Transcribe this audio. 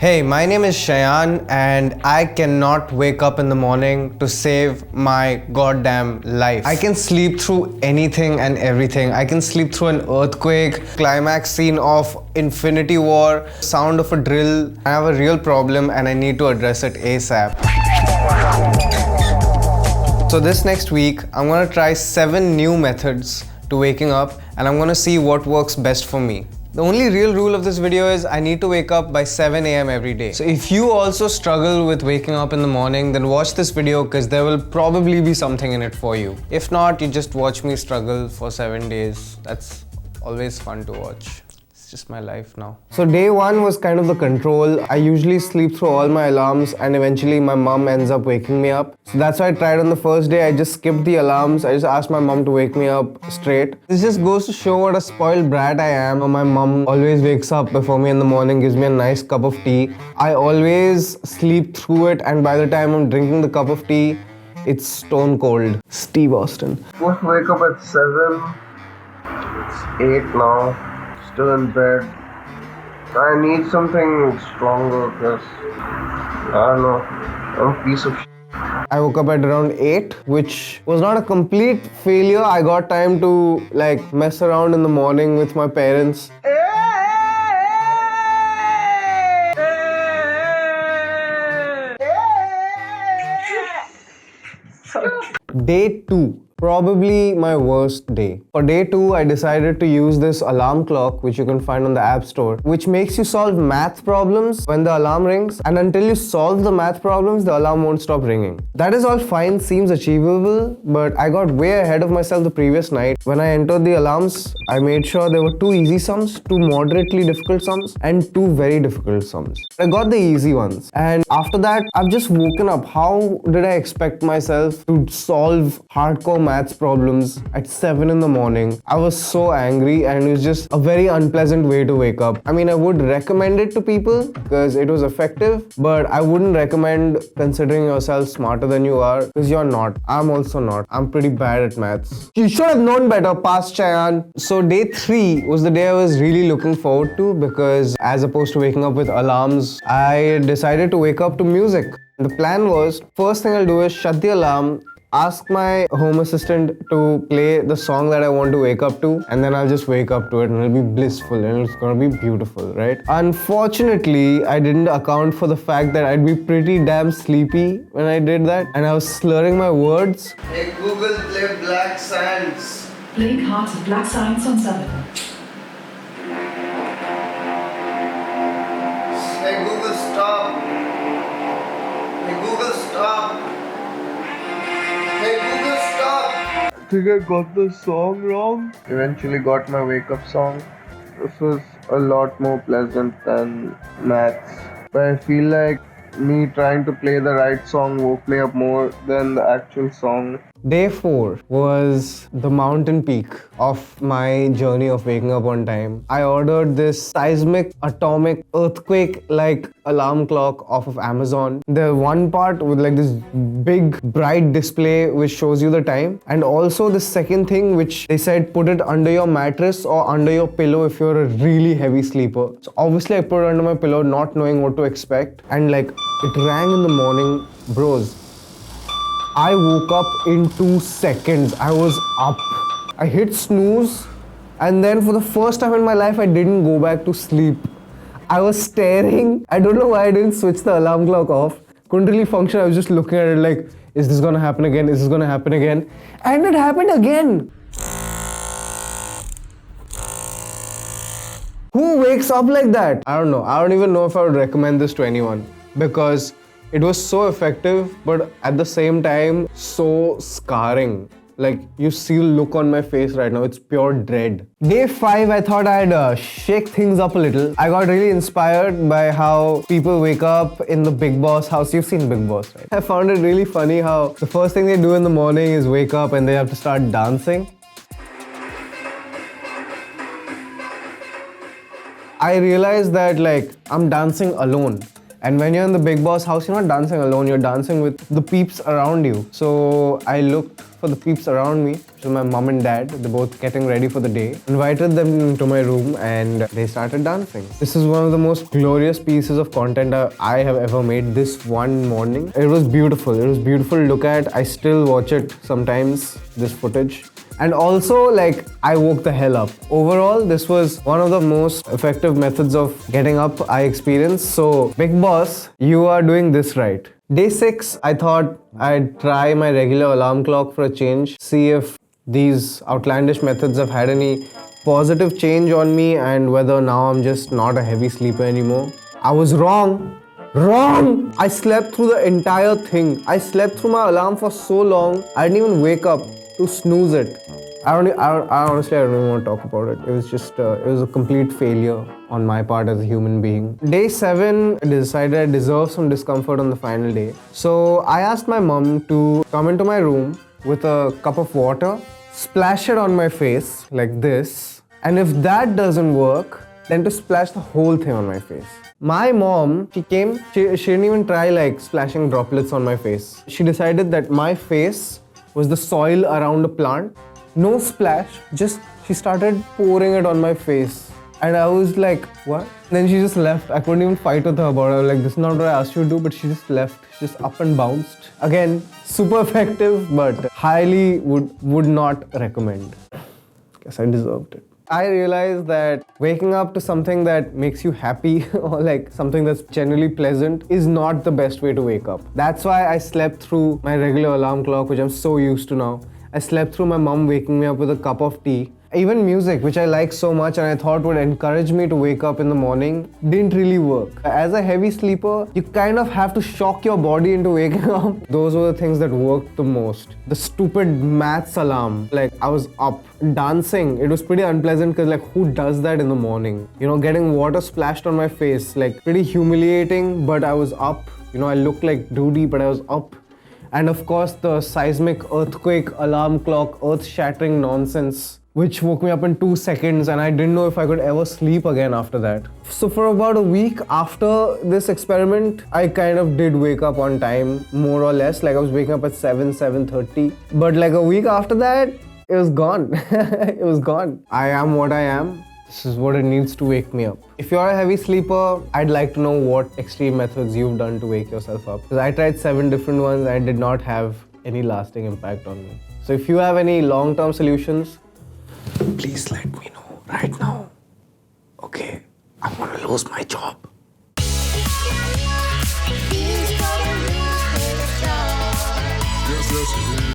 Hey, my name is Shayan and I cannot wake up in the morning to save my goddamn life. I can sleep through anything and everything. I can sleep through an earthquake, climax scene of Infinity War, sound of a drill. I have a real problem and I need to address it ASAP. So this next week, I'm gonna try 7 new methods to waking up and I'm gonna see what works best for me. The only real rule of this video is I need to wake up by 7 AM every day. So if you also struggle with waking up in the morning, then watch this video because there will probably be something in it for you. If not, you just watch me struggle for 7 days. That's always fun to watch. It's just my life now. So day 1 was kind of the control. I usually sleep through all my alarms and eventually my mom ends up waking me up. So that's why I tried on the first day. I just skipped the alarms. I just asked my mom to wake me up straight. This just goes to show what a spoiled brat I am. My mom always wakes up before me in the morning, gives me a nice cup of tea. I always sleep through it and by the time I'm drinking the cup of tea, it's stone cold. Steve Austin. Supposed to wake up at 7. It's 8 now. Still in bed. I need something stronger because I don't know. I'm a piece of shit. I woke up at around 8, which was not a complete failure. I got time to mess around in the morning with my parents. Day 2. Probably my worst day. For day 2, I decided to use this alarm clock, which you can find on the App Store, which makes you solve math problems when the alarm rings. And until you solve the math problems, the alarm won't stop ringing. That is all fine, seems achievable, but I got way ahead of myself the previous night. When I entered the alarms, I made sure there were 2 easy sums, 2 moderately difficult sums, and 2 very difficult sums. I got the easy ones. And after that, I've just woken up. How did I expect myself to solve hardcore maths problems at 7 in the morning? I was so angry and it was just a very unpleasant way to wake up. I mean, I would recommend it to people because it was effective, but I wouldn't recommend considering yourself smarter than you are because you're not. I'm also not. I'm pretty bad at maths. You should have known better, past Shayan. So day 3 was the day I was really looking forward to because as opposed to waking up with alarms, I decided to wake up to music. The plan was, first thing I'll do is shut the alarm, ask my home assistant to play the song that I want to wake up to, and then I'll just wake up to it and it'll be blissful and it's gonna be beautiful, right? Unfortunately, I didn't account for the fact that I'd be pretty damn sleepy when I did that and I was slurring my words. Hey Google, play Black Sands. Playing Heart of Black Science on 7. Hey Google, stop. Hey Google, stop. Hey Google, stop! I think I got the song wrong. Eventually got my wake up song. This was a lot more pleasant than maths. But I feel like me trying to play the right song woke me up more than the actual song. Day 4 was the mountain peak of my journey of waking up on time. I ordered this seismic, atomic, earthquake-like alarm clock off of Amazon. The one part with this big, bright display which shows you the time. And also the second thing which they said put it under your mattress or under your pillow if you're a really heavy sleeper. So obviously I put it under my pillow not knowing what to expect. And it rang in the morning. Bros, I woke up in 2 seconds. I was up. I hit snooze and then for the first time in my life I didn't go back to sleep. I was staring. I don't know why I didn't switch the alarm clock off. Couldn't really function. I was just looking at it is this gonna happen again? Is this gonna happen again? And it happened again. Who wakes up like that? I don't know. I don't even know if I would recommend this to anyone because it was so effective, but at the same time, so scarring. You see the look on my face right now, it's pure dread. Day 5, I thought I'd shake things up a little. I got really inspired by how people wake up in the Big Boss house. You've seen Big Boss, right? I found it really funny how the first thing they do in the morning is wake up and they have to start dancing. I realized that I'm dancing alone. And when you're in the big boss house, you're not dancing alone, you're dancing with the peeps around you. So I looked for the peeps around me, which was my mom and dad. They're both getting ready for the day. Invited them into my room and they started dancing. This is one of the most glorious pieces of content I have ever made this one morning. It was beautiful. It was beautiful to look at. I still watch it sometimes, this footage. And also, like, I woke the hell up. Overall, this was one of the most effective methods of getting up I experienced. So, Big Boss, you are doing this right. Day 6, I thought I'd try my regular alarm clock for a change, see if these outlandish methods have had any positive change on me and whether now I'm just not a heavy sleeper anymore. I was wrong. Wrong! I slept through the entire thing. I slept through my alarm for so long, I didn't even wake up to snooze it. I honestly don't even want to talk about it. It was just, it was a complete failure on my part as a human being. Day 7, I decided I deserve some discomfort on the final day. So I asked my mom to come into my room with a cup of water, splash it on my face like this, and if that doesn't work, then to splash the whole thing on my face. My mom, she came, she didn't even try like splashing droplets on my face. She decided that my face was the soil around a plant. No splash, just she started pouring it on my face. And I was like, what? Then she just left. I couldn't even fight with her about it. I was like, this is not what I asked you to do, but she just left. She just up and bounced. Again, super effective, but highly would not recommend. Guess I deserved it. I realized that waking up to something that makes you happy or like something that's generally pleasant is not the best way to wake up. That's why I slept through my regular alarm clock, which I'm so used to now. I slept through my mom waking me up with a cup of tea. Even music, which I like so much and I thought would encourage me to wake up in the morning, didn't really work. As a heavy sleeper, you kind of have to shock your body into waking up. Those were the things that worked the most. The stupid maths alarm, like I was up dancing. It was pretty unpleasant because like who does that in the morning? You know, getting water splashed on my face, like pretty humiliating, but I was up. You know, I looked like Doody, but I was up. And of course, the seismic earthquake alarm clock, earth-shattering nonsense, which woke me up in 2 seconds and I didn't know if I could ever sleep again after that. So for about a week after this experiment, I kind of did wake up on time, more or less. Like I was waking up at 7:30. But like a week after that, it was gone. It was gone. I am what I am. This is what it needs to wake me up. If you're a heavy sleeper, I'd like to know what extreme methods you've done to wake yourself up. Because I tried 7 different ones and I did not have any lasting impact on me. So if you have any long-term solutions, please let me know right now. Okay, I'm gonna lose my job.